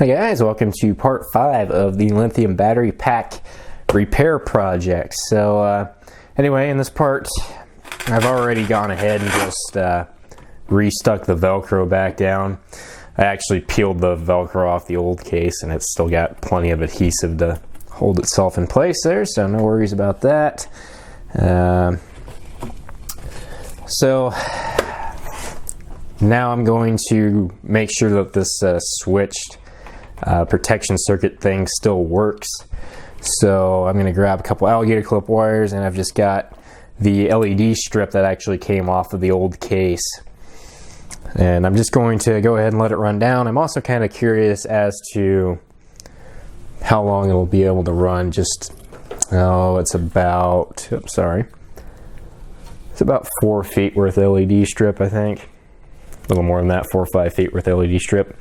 Hi guys, welcome to part 5 of the lithium battery pack repair project. So anyway, in this part I've already gone ahead and just restuck the Velcro back down. I actually peeled the Velcro off the old case and it's still got plenty of adhesive to hold itself in place there, so no worries about that. So now I'm going to make sure that this switched protection circuit thing still works. So I'm going to grab a couple alligator clip wires, and I've just got the LED strip that actually came off of the old case. And I'm just going to go ahead and let it run down. I'm also kind of curious as to how long it'll be able to run. Just, it's about, it's about 4 feet worth of LED strip, I think. A little more than that, 4 or 5 feet worth of LED strip.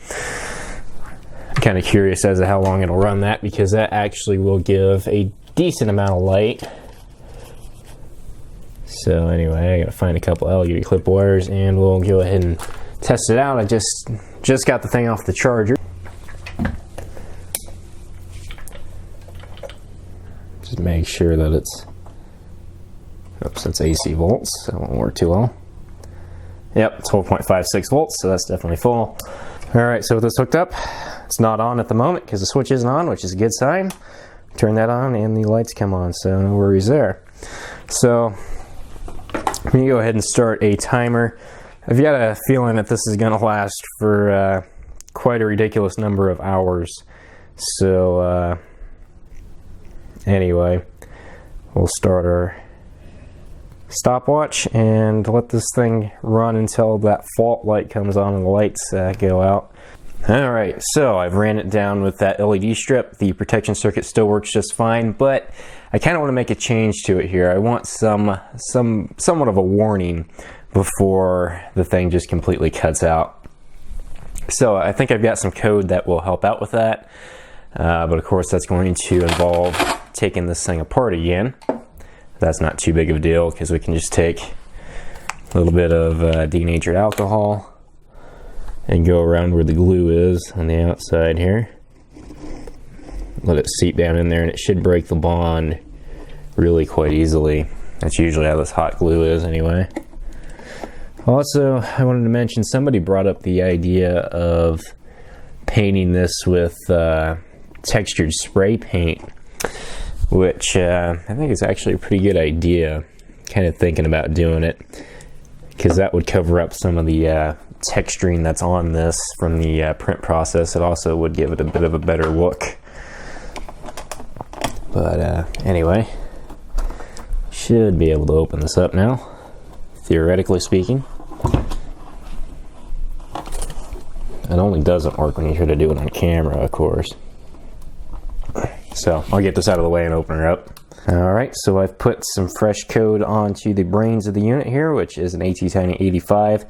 I'm kind of curious as to how long it'll run that, because that actually will give a decent amount of light. So anyway, I gotta find a couple alligator clip wires and we'll go ahead and test it out. I just got the thing off the charger. Just make sure that it's, oops, it's AC volts, so it won't work too well. Yep, 12.56 volts, so that's definitely full. Alright, so with this hooked up, it's not on at the moment because the switch isn't on, which is a good sign. Turn that on and the lights come on, so no worries there. So I'm going to go ahead and start a timer. I've got a feeling that this is going to last for quite a ridiculous number of hours. So anyway, we'll start our stopwatch and let this thing run until that fault light comes on and the lights go out. Alright, so I've ran it down with that LED strip. The protection circuit still works just fine, but I kind of want to make a change to it here. I want somewhat of a warning before the thing just completely cuts out. So I think I've got some code that will help out with that, but of course that's going to involve taking this thing apart again. That's not too big of a deal because we can just take a little bit of denatured alcohol and go around where the glue is on the outside here. Let it seep down in there and it should break the bond really quite easily. That's usually how this hot glue is anyway. Also, I wanted to mention, somebody brought up the idea of painting this with textured spray paint, which I think is actually a pretty good idea. Kind of thinking about doing it, because that would cover up some of the texturing that's on this from the print process. It also would give it a bit of a better look. But anyway, should be able to open this up now, theoretically speaking. It only doesn't work when you try to do it on camera, of course. So I'll get this out of the way and open her up. Alright, so I've put some fresh code onto the brains of the unit here, which is an AT-Tiny 85,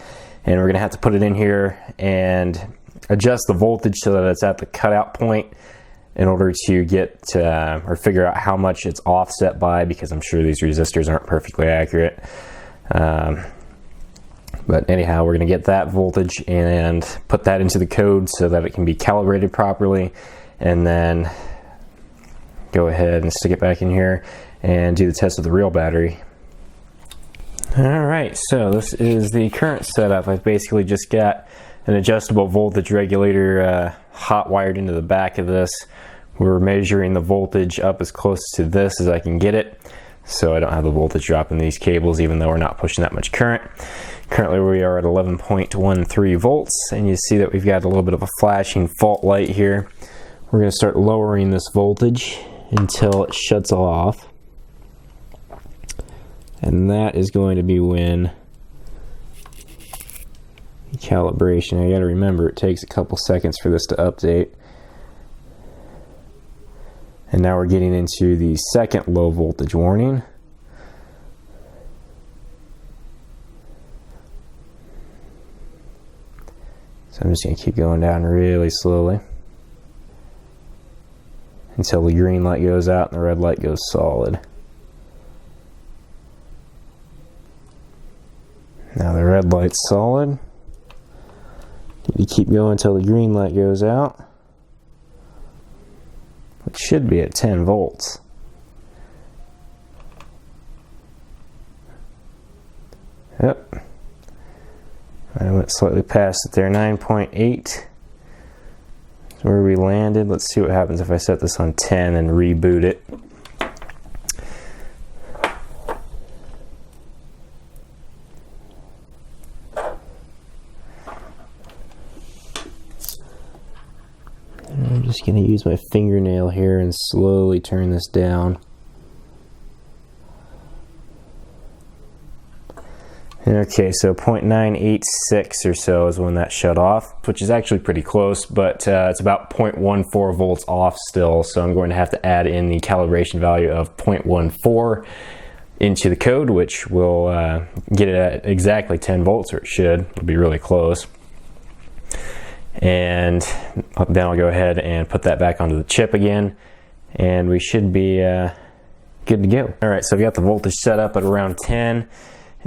and we're going to have to put it in here and adjust the voltage so that it's at the cutout point in order to get or figure out how much it's offset by, because I'm sure these resistors aren't perfectly accurate. But anyhow, we're going to get that voltage and put that into the code so that it can be calibrated properly, and then go ahead and stick it back in here and do the test of the real battery. Alright, so this is the current setup. I've basically just got an adjustable voltage regulator hot wired into the back of this. We're measuring the voltage up as close to this as I can get it, so I don't have the voltage drop in these cables, even though we're not pushing that much current. Currently we are at 11.13 volts, and you see that we've got a little bit of a flashing fault light here. We're going to start lowering this voltage until it shuts off, and that is going to be when calibration. I got to remember it takes a couple seconds for this to update. And now we're getting into the second low voltage warning. So I'm just going to keep going down really slowly until the green light goes out and the red light goes solid. Now the red light's solid. You keep going until the green light goes out. which should be at 10 volts. Yep. I went slightly past it there. 9.8 is where we landed. Let's see what happens if I set this on 10 and reboot it. I'm just going to use my fingernail here and slowly turn this down. Okay, so 0.986 or so is when that shut off, which is actually pretty close, but it's about 0.14 volts off still, so I'm going to have to add in the calibration value of 0.14 into the code, which will get it at exactly 10 volts, or it should. It'll be really close. And then I'll go ahead and put that back onto the chip again, and we should be good to go. Alright, so we got the voltage set up at around 10.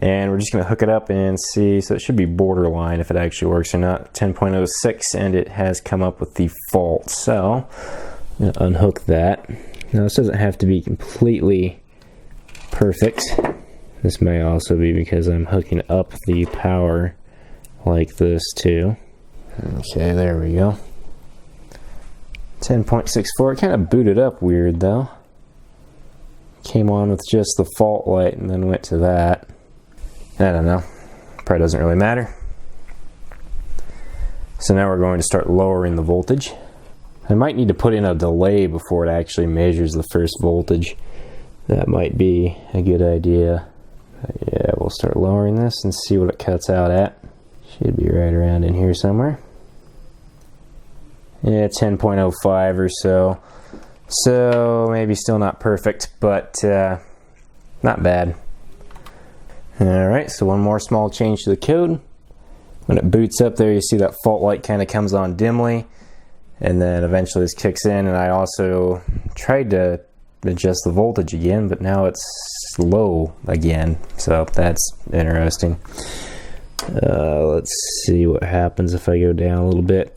And we're just going to hook it up and see. So it should be borderline if it actually works or not. 10.06, and it has come up with the fault. So I'm going to unhook that. Now this doesn't have to be completely perfect. This may also be because I'm hooking up the power like this too. Okay, there we go. 10.64. It kind of booted up weird though. Came on with just the fault light and then went to that. I don't know, probably doesn't really matter. So now we're going to start lowering the voltage. I might need to put in a delay before it actually measures the first voltage. That might be a good idea. But yeah, we'll start lowering this and see what it cuts out at. Should be right around in here somewhere. Yeah, 10.05 or so. So maybe still not perfect, but not bad. Alright, so one more small change to the code. When it boots up there, you see that fault light kind of comes on dimly, and then eventually this kicks in, and I also tried to adjust the voltage again, but now it's low again, so that's interesting. Let's see what happens if I go down a little bit.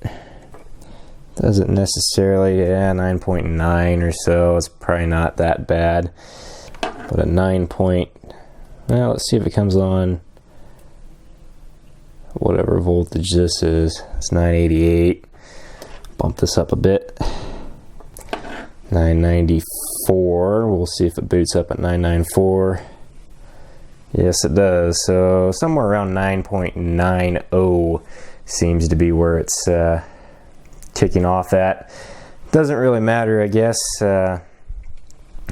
Doesn't necessarily, 9.9 or so, it's probably not that bad, but at 9. Well, let's see if it comes on whatever voltage this is. It's 988. Bump this up a bit. 994. We'll see if it boots up at 994. Yes, it does. So somewhere around 9.90 seems to be where it's kicking off at. Doesn't really matter, I guess.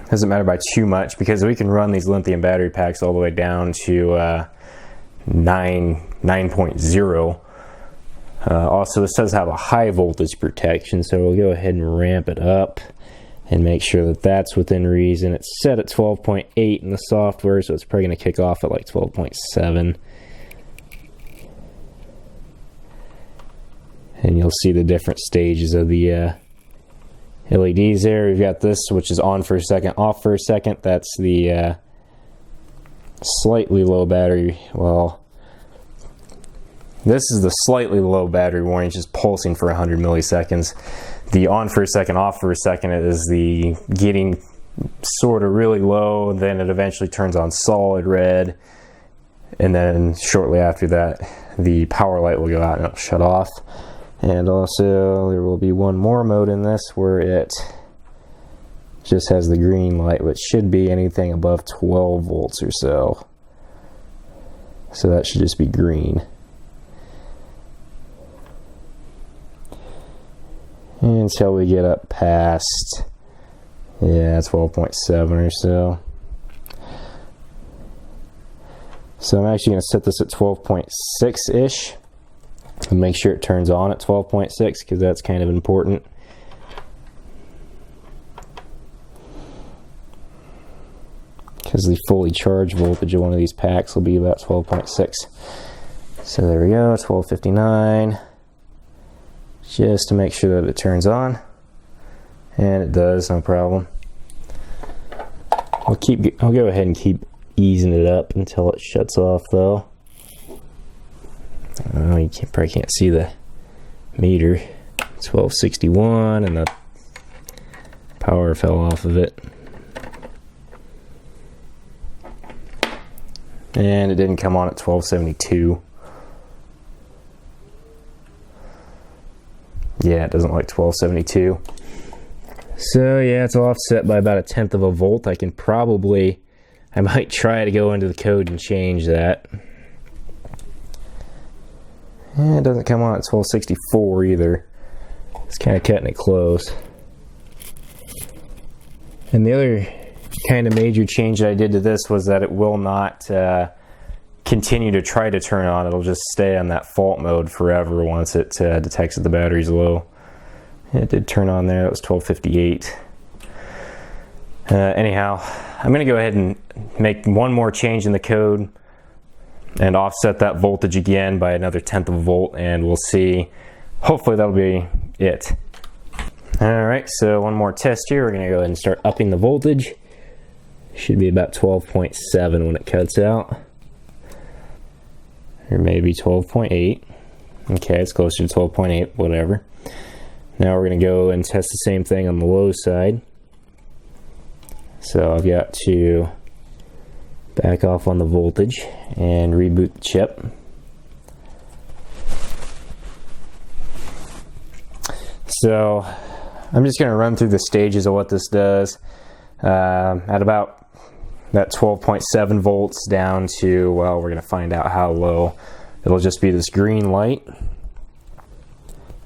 Doesn't matter by too much because we can run these lithium battery packs all the way down to 9.0. Also, this does have a high voltage protection, so we'll go ahead and ramp it up and make sure that that's within reason. It's set at 12.8 in the software, so it's probably going to kick off at like 12.7. And you'll see the different stages of the LEDs there. We've got this, which is on for a second, off for a second. That's the slightly low battery. Well, this is the slightly low battery warning, just pulsing for 100 milliseconds. The on for a second, off for a second is the getting sort of really low, then it eventually turns on solid red, and then shortly after that, the power light will go out and it'll shut off. And also there will be one more mode in this where it just has the green light, which should be anything above 12 volts or so. So that should just be green. Until we get up past, 12.7 or so. So I'm actually going to set this at 12.6-ish. And make sure it turns on at 12.6 because that's kind of important. Because the fully charged voltage of one of these packs will be about 12.6. So there we go, 1259. Just to make sure that it turns on. And it does, no problem. I'll go ahead and keep easing it up until it shuts off though. Oh, you probably can't see the meter. 1261, and the Power fell off of it. And it didn't come on at 1272. Yeah, it doesn't like 1272. So yeah, it's offset by about 1/10 of a volt. I might try to go into the code and change that. And it doesn't come on at 1264 either. It's kind of cutting it close. And the other kind of major change that I did to this was that it will not continue to try to turn on. It'll just stay on that fault mode forever once it detects that the battery's low. It did turn on there. It was 1258. Anyhow, I'm going to go ahead and make one more change in the code and offset that voltage again by another 1/10 of a volt, and we'll see. Hopefully that'll be it. Alright, so one more test here. We're going to go ahead and start upping the voltage. Should be about 12.7 when it cuts out. Or maybe 12.8. Okay, it's closer to 12.8, whatever. Now we're going to go and test the same thing on the low side. So I've got to back off on the voltage and reboot the chip. So I'm just going to run through the stages of what this does. At about that 12.7 volts down to, well, we're going to find out how low. It'll just be this green light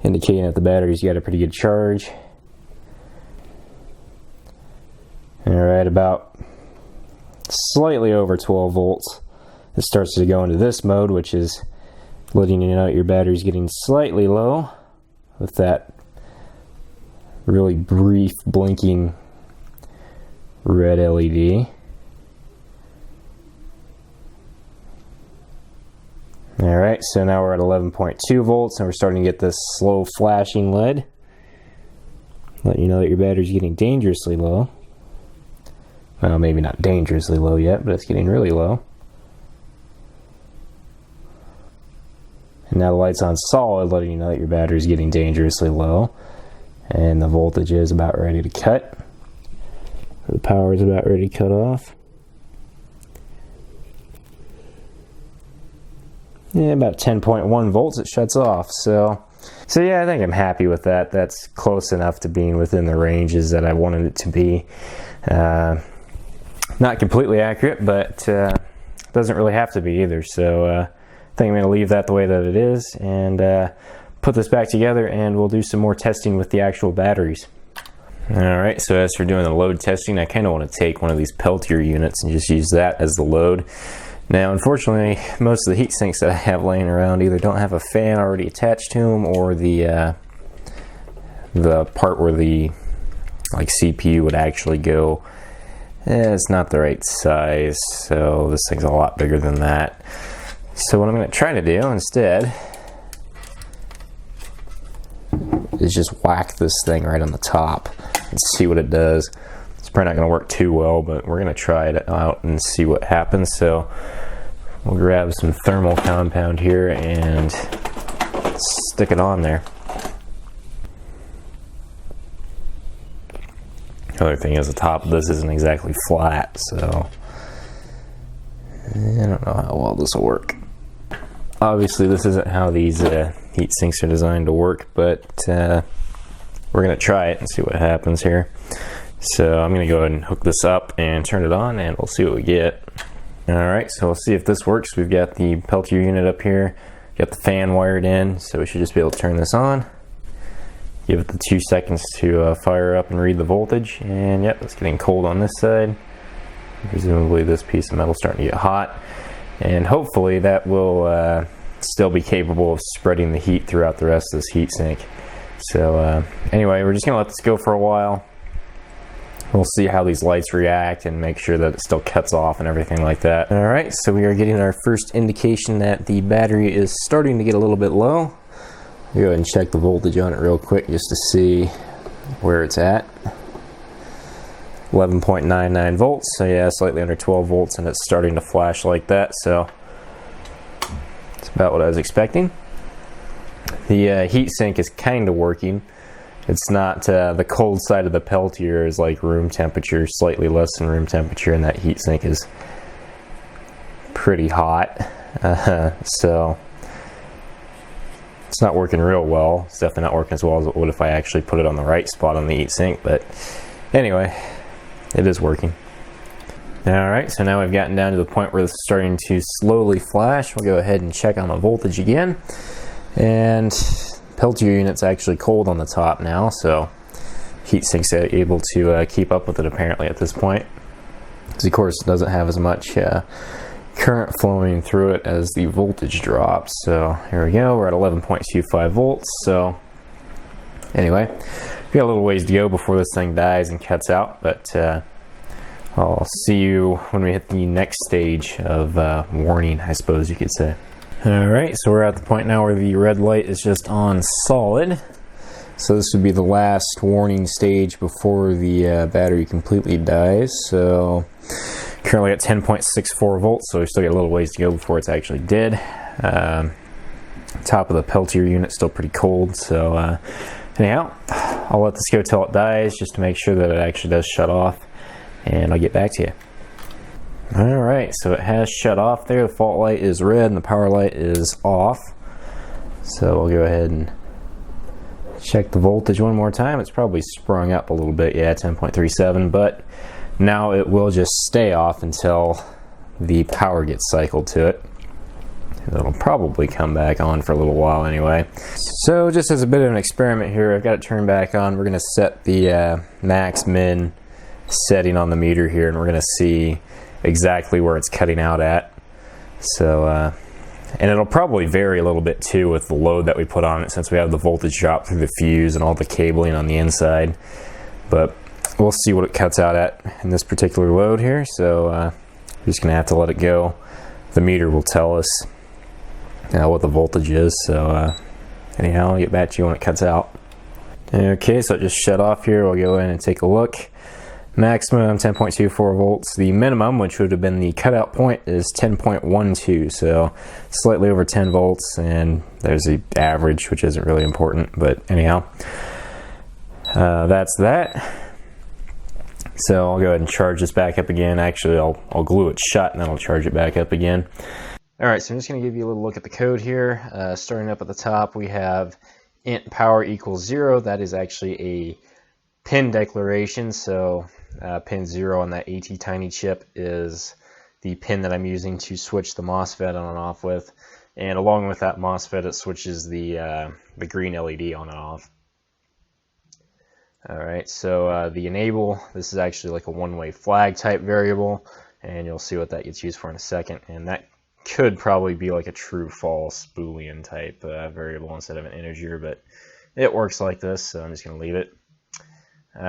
indicating that the battery's got a pretty good charge. Alright, about slightly over 12 volts, it starts to go into this mode, which is letting you know your battery's getting slightly low with that really brief blinking red LED. Alright, so now we're at 11.2 volts and we're starting to get this slow flashing LED, letting you know that your battery's getting dangerously low. Well, maybe not dangerously low yet, but it's getting really low. And now the light's on solid, letting you know that your battery's getting dangerously low. And the voltage is about ready to cut. The power is about ready to cut off. Yeah, about 10.1 volts it shuts off. So yeah, I think I'm happy with that. That's close enough to being within the ranges that I wanted it to be. Not completely accurate, but doesn't really have to be either. So I think I'm going to leave that the way that it is and put this back together, and we'll do some more testing with the actual batteries. Alright, so as for doing the load testing, I kind of want to take one of these Peltier units and just use that as the load. Now, unfortunately, most of the heat sinks that I have laying around either don't have a fan already attached to them, or the part where the CPU would actually go, it's not the right size, so this thing's a lot bigger than that. So what I'm going to try to do instead is just whack this thing right on the top and see what it does. It's probably not going to work too well, but we're going to try it out and see what happens. So we'll grab some thermal compound here and stick it on there. The other thing is the top of this isn't exactly flat, so I don't know how well this will work. Obviously this isn't how these heat sinks are designed to work, but we're going to try it and see what happens here. So I'm going to go ahead and hook this up and turn it on, and we'll see what we get. Alright, so we'll see if this works. We've got the Peltier unit up here, got the fan wired in, so we should just be able to turn this on. Give it the 2 seconds to fire up and read the voltage, and yep, it's getting cold on this side. Presumably this piece of metal is starting to get hot, and hopefully that will still be capable of spreading the heat throughout the rest of this heat sink. So anyway, we're just going to let this go for a while. We'll see how these lights react and make sure that it still cuts off and everything like that. Alright, so we are getting our first indication that the battery is starting to get a little bit low. I'll go ahead and check the voltage on it real quick just to see where it's at. 11.99 volts, so yeah, slightly under 12 volts, and it's starting to flash like that, so it's about what I was expecting. The heat sink is kind of working. it's not the cold side of the Peltier is like room temperature, slightly less than room temperature, and that heatsink is pretty hot. So it's not working real well. It's definitely not working as well as it would if I actually put it on the right spot on the heatsink, but anyway, it is working. Alright, so now we've gotten down to the point where it's starting to slowly flash. We'll go ahead and check on the voltage again. And Peltier unit's actually cold on the top now, so heatsink's able to keep up with it apparently at this point. Because of course it doesn't have as much current flowing through it as the voltage drops. So here we go, we're at 11.25 volts. So anyway, we got a little ways to go before this thing dies and cuts out, but I'll see you when we hit the next stage of warning, I suppose you could say. Alright, so we're at the point now where the red light is just on solid. So this would be the last warning stage before the battery completely dies. So currently at 10.64 volts, so we still got a little ways to go before it's actually dead. Top of the Peltier unit still pretty cold, so anyhow, I'll let this go till it dies just to make sure that it actually does shut off, and I'll get back to you. Alright, so it has shut off there. The fault light is red and the power light is off. So we'll go ahead and check the voltage one more time. It's probably sprung up a little bit, yeah, 10.37, but now it will just stay off until the power gets cycled to it. And it'll probably come back on for a little while anyway. So just as a bit of an experiment here, I've got it turned back on. We're going to set the max min setting on the meter here, and we're going to see exactly where it's cutting out at. So and it'll probably vary a little bit too with the load that we put on it, since we have the voltage drop through the fuse and all the cabling on the inside, but we'll see what it cuts out at in this particular load here. So we're just gonna have to let it go. The meter will tell us what the voltage is. So anyhow, I'll get back to you when it cuts out. Okay, so it just shut off here. We'll go in and take a look. Maximum 10.24 volts. The minimum, which would have been the cutout point, is 10.12, so slightly over 10 volts, and there's the average, which isn't really important, but anyhow, that's that. So I'll go ahead and charge this back up again. Actually, I'll glue it shut and then I'll charge it back up again. Alright, so I'm just going to give you a little look at the code here. Starting up at the top, we have int power equals 0. That is actually a pin declaration, so pin 0 on that ATtiny chip is the pin that I'm using to switch the MOSFET on and off with, and along with that MOSFET it switches the green LED on and off. Alright, so the enable, this is actually like a one-way flag type variable, and you'll see what that gets used for in a second, and that could probably be like a true-false Boolean type variable instead of an integer, but it works like this, so I'm just going to leave it.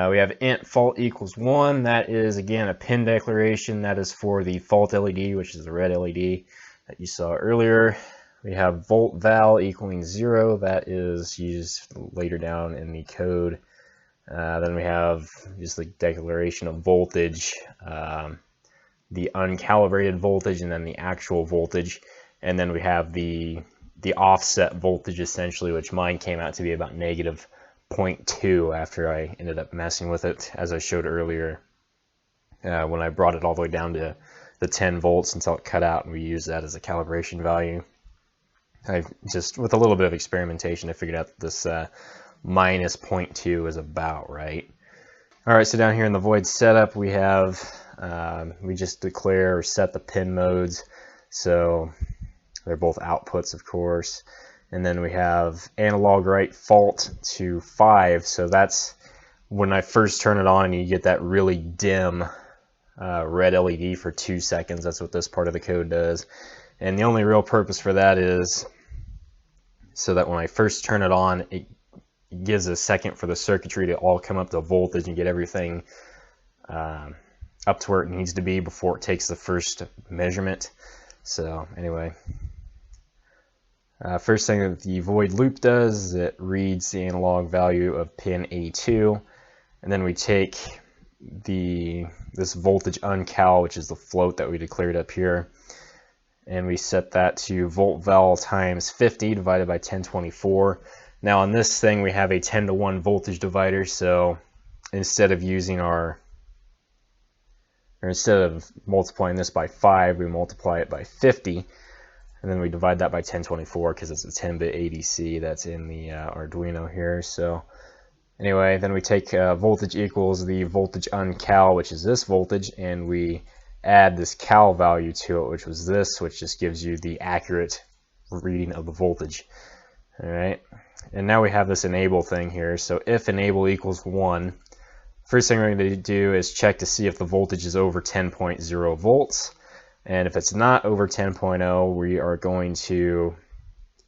We have int fault equals 1. That is again a pin declaration. That is for the fault LED, which is the red LED that you saw earlier. We have volt val equaling 0. That is used later down in the code. Then we have just the declaration of voltage, the uncalibrated voltage, and then the actual voltage. And then we have the offset voltage essentially, which mine came out to be about negative 0.2 after I ended up messing with it, as I showed earlier, when I brought it all the way down to the 10 volts until it cut out, and we used that as a calibration value. I just, with a little bit of experimentation, I figured out that this minus 0.2 is about right. Alright, so down here in the void setup we have, we just declare or set the pin modes, so they're both outputs of course. And then we have analog write fault to 5, so that's when I first turn it on, you get that really dim red LED for 2 seconds. That's what this part of the code does. And the only real purpose for that is so that when I first turn it on, it gives a second for the circuitry to all come up to voltage and get everything up to where it needs to be before it takes the first measurement. So anyway, first thing that the void loop does is it reads the analog value of pin A2, and then we take this voltage uncal, which is the float that we declared up here, and we set that to volt val times 50 divided by 1024, Now on this thing we have a 10-to-1 voltage divider, so instead of multiplying this by 5, we multiply it by 50, and then we divide that by 1024 because it's a 10-bit ADC that's in the Arduino here. So anyway, then we take voltage equals the voltage uncal, which is this voltage, and we add this cal value to it, which was this, which just gives you the accurate reading of the voltage. All right, and now we have this enable thing here. So if enable equals 1, first thing we're going to do is check to see if the voltage is over 10.0 volts. And if it's not over 10.0, we are going to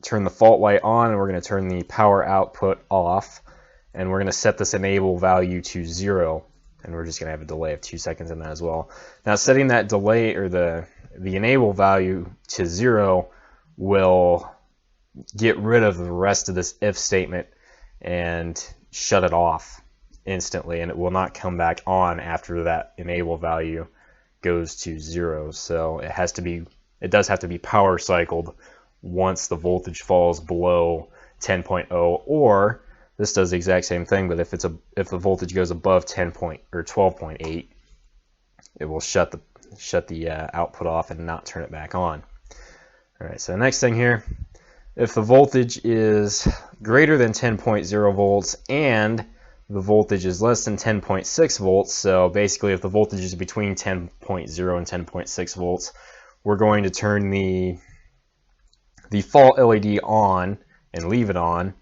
turn the fault light on, and we're going to turn the power output off, and we're going to set this enable value to 0, and we're just going to have a delay of 2 seconds in that as well. Now setting that delay, or the enable value, to 0 will get rid of the rest of this if statement and shut it off instantly, and it will not come back on after that enable value goes to 0. So it does have to be power cycled once the voltage falls below 10.0, or this does the exact same thing, but if the voltage goes above 12.8, it will shut the output off and not turn it back on. All right, so the next thing here, if the voltage is greater than 10.0 volts and the voltage is less than 10.6 volts, so basically if the voltage is between 10.0 and 10.6 volts, we're going to turn the fault LED on and leave it on,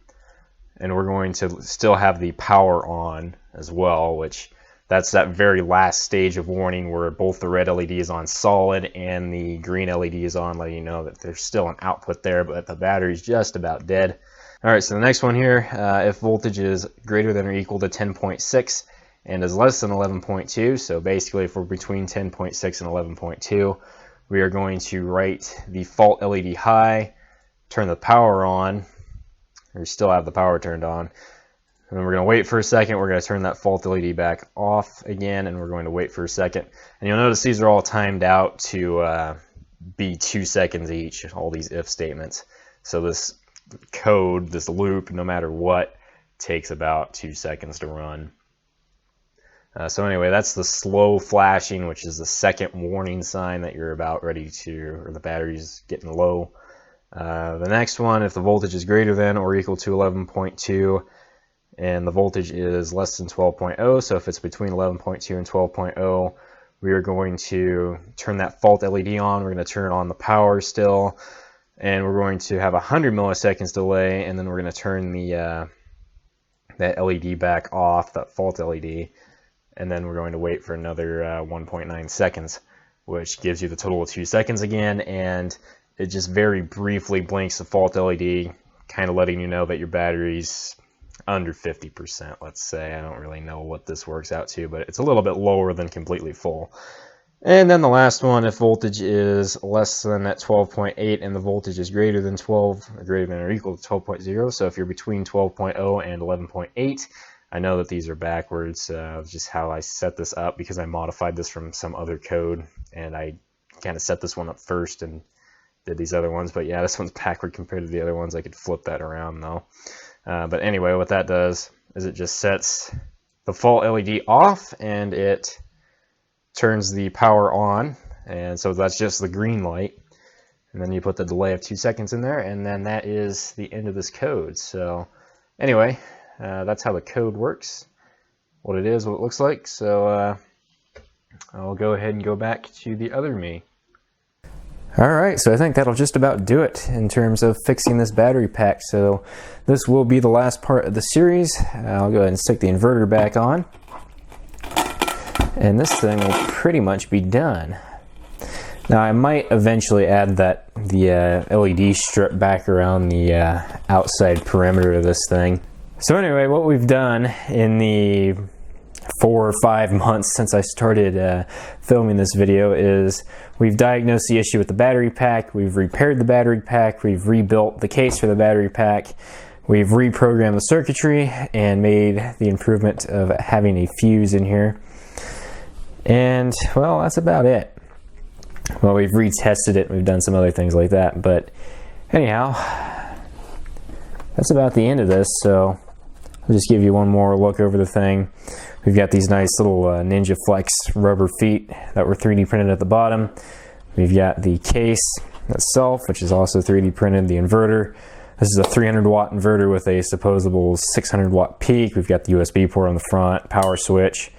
and we're going to still have the power on as well, which that's that very last stage of warning where both the red LED is on solid and the green LED is on, letting you know that there's still an output there, but the battery's just about dead. All right, so the next one here, if voltage is greater than or equal to 10.6 and is less than 11.2, so basically if we're between 10.6 and 11.2, we are going to write the fault LED high, turn the power on, or still have the power turned on, and then we're going to wait for a second. We're going to turn that fault LED back off again, and we're going to wait for a second. And you'll notice these are all timed out to be 2 seconds each, all these if statements. So this code, this loop, no matter what, takes about 2 seconds to run. So anyway, that's the slow flashing, which is the second warning sign that you're about ready to, or the battery's getting low. The next one, if the voltage is greater than or equal to 11.2 and the voltage is less than 12.0, so if it's between 11.2 and 12.0, we are going to turn that fault LED on. We're going to turn on the power still, and we're going to have 100 milliseconds delay, and then we're going to turn that LED back off, that fault LED, and then we're going to wait for another 1.9 seconds, which gives you the total of 2 seconds again, and it just very briefly blinks the fault LED, kind of letting you know that your battery's under 50%, let's say. I don't really know what this works out to, but it's a little bit lower than completely full. And then the last one, if voltage is less than that 12.8 and the voltage is greater than or equal to 12.0, so if you're between 12.0 and 11.8, I know that these are backwards, just how I set this up, because I modified this from some other code, and I kind of set this one up first and did these other ones. But yeah, this one's backward compared to the other ones. I could flip that around though. But anyway, what that does is it just sets the fault LED off and it turns the power on, and so that's just the green light, and then you put the delay of 2 seconds in there, and then that is the end of this code. So anyway, that's how the code works, what it is, what it looks like. So I'll go ahead and go back to the other me. Alright, so I think that'll just about do it in terms of fixing this battery pack. So this will be the last part of the series. I'll go ahead and stick the inverter back on, and this thing will pretty much be done. Now I might eventually add the LED strip back around the outside perimeter of this thing. So anyway, what we've done in the 4 or 5 months since I started filming this video is we've diagnosed the issue with the battery pack, we've repaired the battery pack, we've rebuilt the case for the battery pack, we've reprogrammed the circuitry and made the improvement of having a fuse in here. And well, that's about it. Well, we've retested it, we've done some other things like that, but anyhow, that's about the end of this, so I'll just give you one more look over the thing. We've got these nice little Ninja Flex rubber feet that were 3D printed at the bottom. We've got the case itself, which is also 3D printed, the inverter. This is a 300 watt inverter with a supposable 600 watt peak. We've got the USB port on the front, power switch,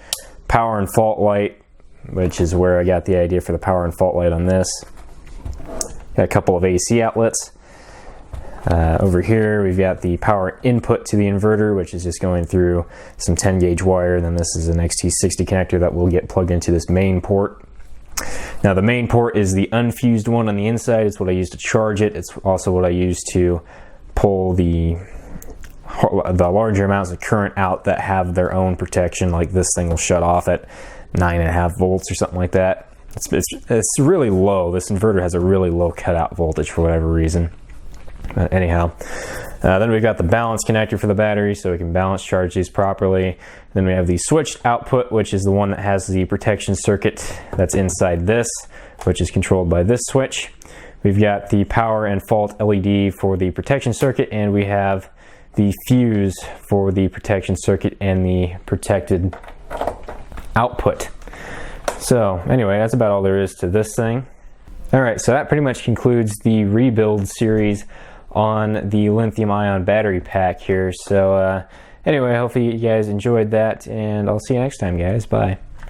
power and fault light, which is where I got the idea for the power and fault light on this. Got a couple of AC outlets. Over here we've got the power input to the inverter, which is just going through some 10 gauge wire, and then this is an XT60 connector that will get plugged into this main port. Now the main port is the unfused one on the inside. It's what I use to charge it. It's also what I use to pull the larger amounts of current out that have their own protection, like this thing will shut off at 9.5 volts or something like that. It's really low. This inverter has a really low cutout voltage for whatever reason. But anyhow, then we've got the balance connector for the battery, so we can balance charge these properly. Then we have the switched output, which is the one that has the protection circuit that's inside this, which is controlled by this switch. We've got the power and fault LED for the protection circuit, and we have the fuse for the protection circuit and the protected output. So anyway, that's about all there is to this thing. Alright, so that pretty much concludes the rebuild series on the lithium-ion battery pack here. So anyway, hopefully you guys enjoyed that, and I'll see you next time, guys. Bye.